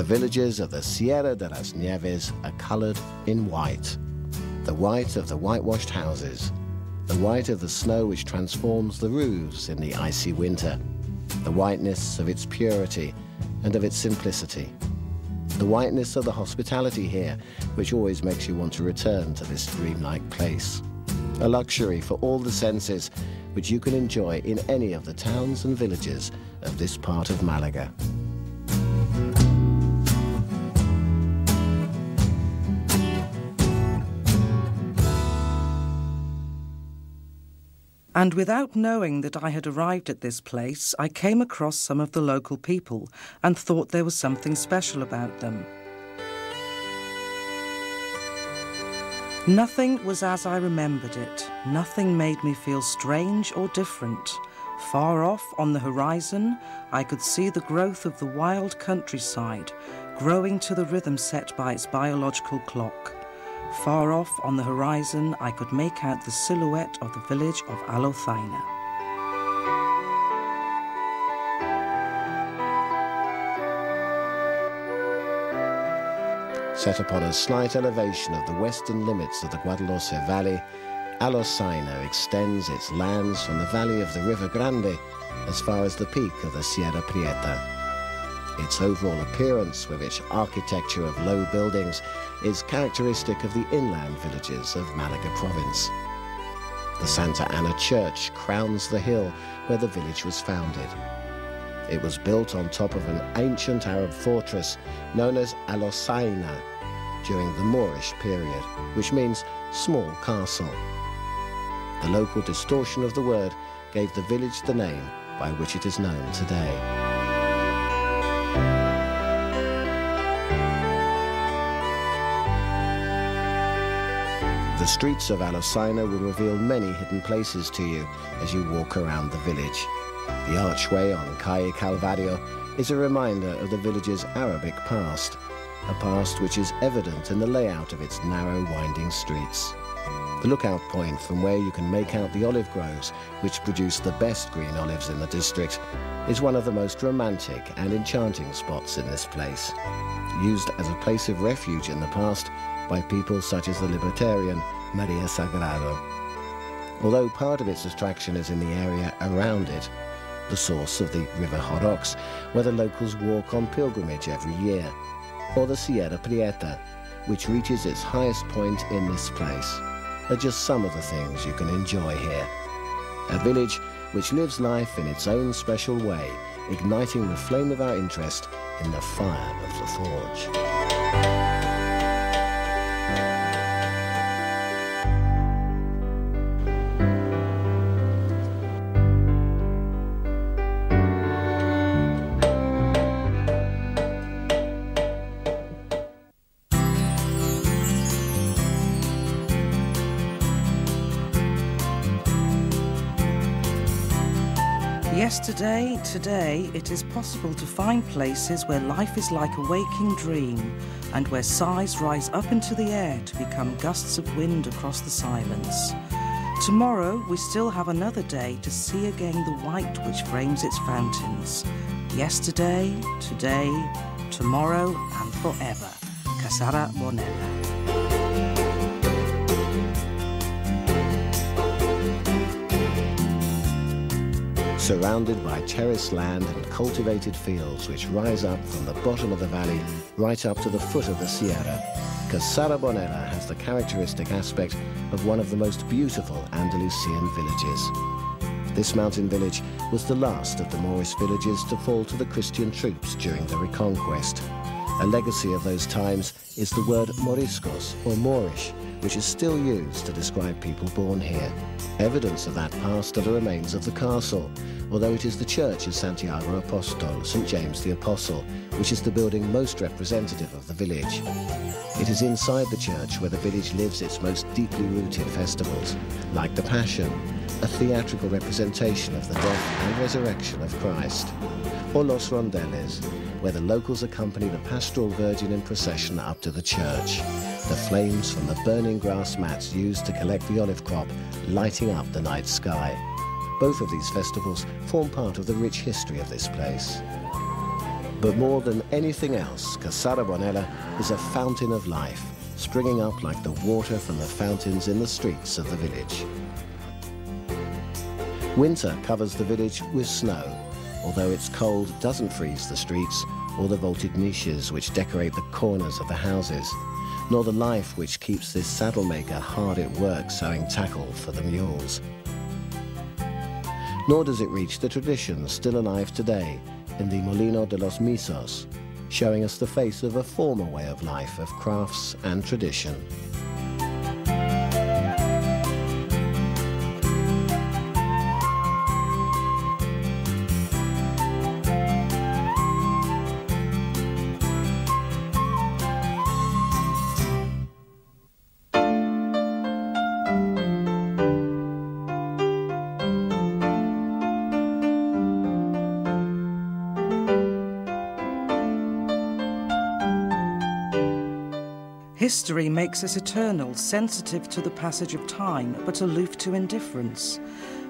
The villages of the Sierra de las Nieves are coloured in white. The white of the whitewashed houses, the white of the snow which transforms the roofs in the icy winter, the whiteness of its purity and of its simplicity, the whiteness of the hospitality here, which always makes you want to return to this dreamlike place. A luxury for all the senses, which you can enjoy in any of the towns and villages of this part of Malaga. And without knowing that I had arrived at this place, I came across some of the local people and thought there was something special about them. Nothing was as I remembered it. Nothing made me feel strange or different. Far off on the horizon, I could see the growth of the wild countryside, growing to the rhythm set by its biological clock. Far off on the horizon, I could make out the silhouette of the village of Alocina. Set upon a slight elevation of the western limits of the Guadalhorce Valley, Alocina extends its lands from the valley of the River Grande as far as the peak of the Sierra Prieta. Its overall appearance, with its architecture of low buildings, is characteristic of the inland villages of Malaga province. The Santa Ana Church crowns the hill where the village was founded. It was built on top of an ancient Arab fortress known as Alocina during the Moorish period, which means small castle. The local distortion of the word gave the village the name by which it is known today. The streets of Alocina will reveal many hidden places to you as you walk around the village. The archway on Calle Calvario is a reminder of the village's Arabic past, a past which is evident in the layout of its narrow, winding streets. The lookout point from where you can make out the olive groves, which produce the best green olives in the district, is one of the most romantic and enchanting spots in this place. Used as a place of refuge in the past by people such as the libertarian Maria Sagrado. Although part of its attraction is in the area around it, the source of the River Jorox, where the locals walk on pilgrimage every year, or the Sierra Prieta, which reaches its highest point in this place, are just some of the things you can enjoy here. A village which lives life in its own special way, igniting the flame of our interest in the fire of the forge. Today, it is possible to find places where life is like a waking dream and where sighs rise up into the air to become gusts of wind across the silence. Tomorrow, we still have another day to see again the white which frames its fountains. Yesterday, today, tomorrow, and forever. Casara Bonella. Surrounded by terraced land and cultivated fields which rise up from the bottom of the valley right up to the foot of the Sierra, Casara Bonella has the characteristic aspect of one of the most beautiful Andalusian villages. This mountain village was the last of the Moorish villages to fall to the Christian troops during the Reconquest. A legacy of those times is the word Moriscos, or Moorish, which is still used to describe people born here. Evidence of that past are the remains of the castle, although it is the church of Santiago Apostol, St. James the Apostle, which is the building most representative of the village. It is inside the church where the village lives its most deeply rooted festivals, like the Passion, a theatrical representation of the death and resurrection of Christ, or Los Rondeles, where the locals accompany the pastoral virgin in procession up to the church, the flames from the burning grass mats used to collect the olive crop lighting up the night sky. Both of these festivals form part of the rich history of this place. But more than anything else, Cassarabonella is a fountain of life, springing up like the water from the fountains in the streets of the village. Winter covers the village with snow, although its cold doesn't freeze the streets or the vaulted niches which decorate the corners of the houses, nor the life which keeps this saddle maker hard at work sewing tackle for the mules. Nor does it reach the tradition still alive today in the Molino de los Misos, showing us the face of a former way of life of crafts and tradition. History makes us eternal, sensitive to the passage of time, but aloof to indifference.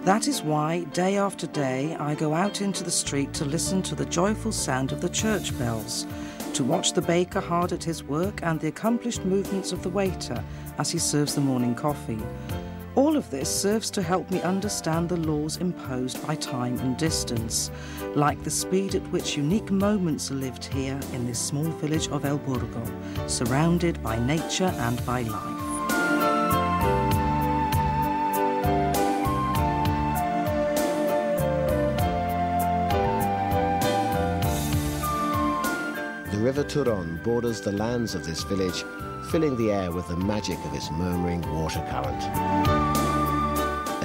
That is why, day after day, I go out into the street to listen to the joyful sound of the church bells, to watch the baker hard at his work and the accomplished movements of the waiter as he serves the morning coffee. All of this serves to help me understand the laws imposed by time and distance, like the speed at which unique moments are lived here in this small village of El Burgo, surrounded by nature and by life. The River Turon borders the lands of this village, filling the air with the magic of its murmuring water current.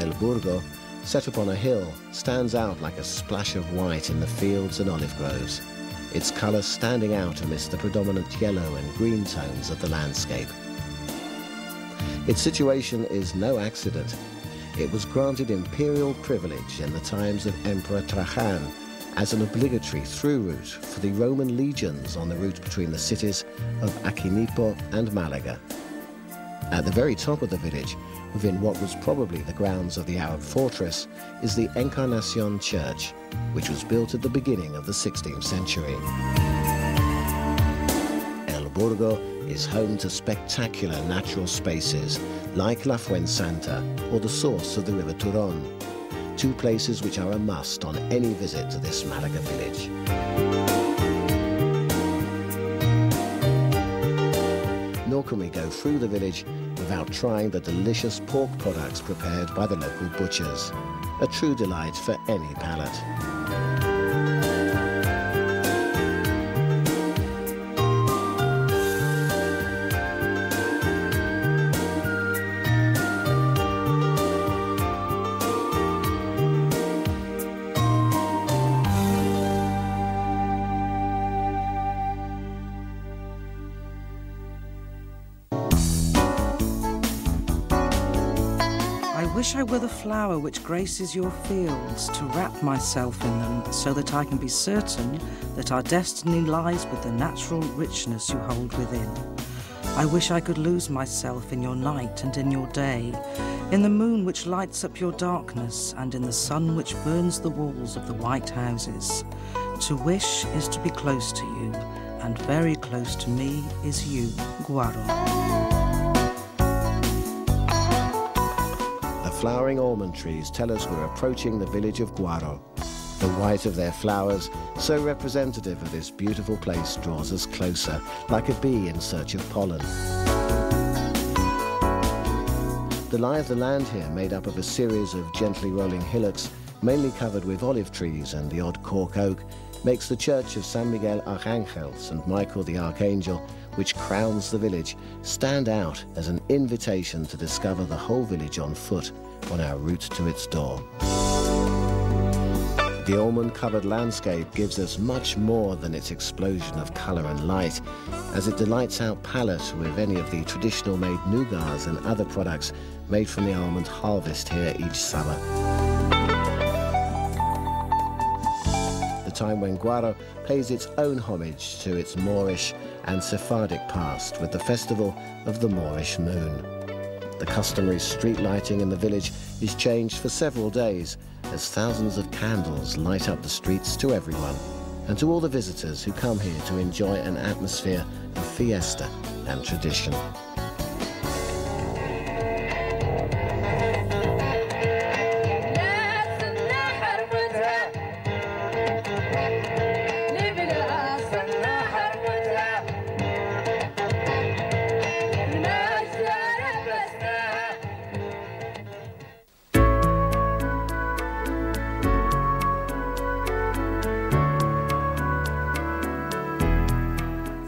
El Burgo, set upon a hill, stands out like a splash of white in the fields and olive groves, its colour standing out amidst the predominant yellow and green tones of the landscape. Its situation is no accident. It was granted imperial privilege in the times of Emperor Trajan as an obligatory through route for the Roman legions on the route between the cities of Aquinipo and Malaga. At the very top of the village, within what was probably the grounds of the Arab fortress, is the Encarnacion Church, which was built at the beginning of the 16th century. El Burgo is home to spectacular natural spaces like La Fuensanta or the source of the River Turon, two places which are a must on any visit to this Malaga village. Nor can we go through the village without trying the delicious pork products prepared by the local butchers, a true delight for any palate. I wish I were the flower which graces your fields, to wrap myself in them, so that I can be certain that our destiny lies with the natural richness you hold within. I wish I could lose myself in your night and in your day, in the moon which lights up your darkness, and in the sun which burns the walls of the white houses. To wish is to be close to you, and very close to me is you, Guaro. Flowering almond trees tell us we're approaching the village of Guaro. The white of their flowers, so representative of this beautiful place, draws us closer, like a bee in search of pollen. The lie of the land here, made up of a series of gently rolling hillocks, mainly covered with olive trees and the odd cork oak, makes the church of San Miguel Arcángel, St. Michael the Archangel, which crowns the village, stand out as an invitation to discover the whole village on foot on our route to its door. The almond-covered landscape gives us much more than its explosion of colour and light, as it delights our palate with any of the traditional made nougats and other products made from the almond harvest here each summer. The time when Guaro pays its own homage to its Moorish and Sephardic past with the festival of the Moorish moon. The customary street lighting in the village is changed for several days as thousands of candles light up the streets to everyone. and to all the visitors who come here to enjoy an atmosphere of fiesta and tradition.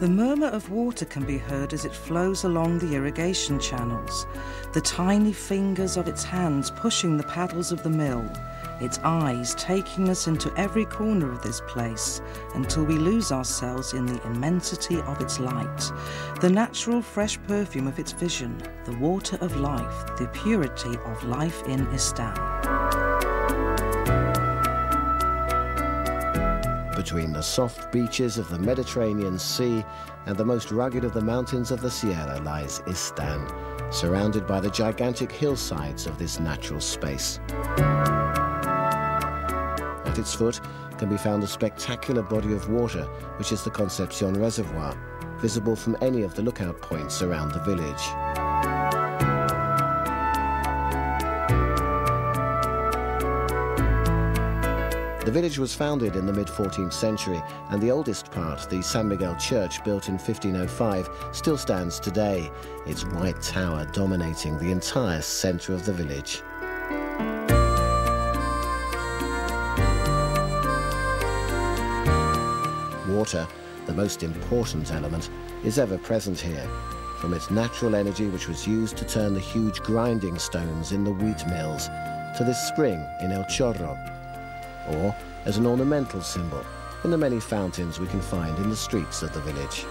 The murmur of water can be heard as it flows along the irrigation channels, the tiny fingers of its hands pushing the paddles of the mill, its eyes taking us into every corner of this place until we lose ourselves in the immensity of its light, the natural fresh perfume of its vision, the water of life, the purity of life in Istan. Between the soft beaches of the Mediterranean Sea and the most rugged of the mountains of the Sierra lies Istan, surrounded by the gigantic hillsides of this natural space. At its foot can be found a spectacular body of water, which is the Concepcion Reservoir, visible from any of the lookout points around the village. The village was founded in the mid-14th century, and the oldest part, the San Miguel Church, built in 1505, still stands today, its white tower dominating the entire centre of the village. Water, the most important element, is ever present here, from its natural energy which was used to turn the huge grinding stones in the wheat mills, to this spring in El Chorro, or as an ornamental symbol in the many fountains we can find in the streets of the village.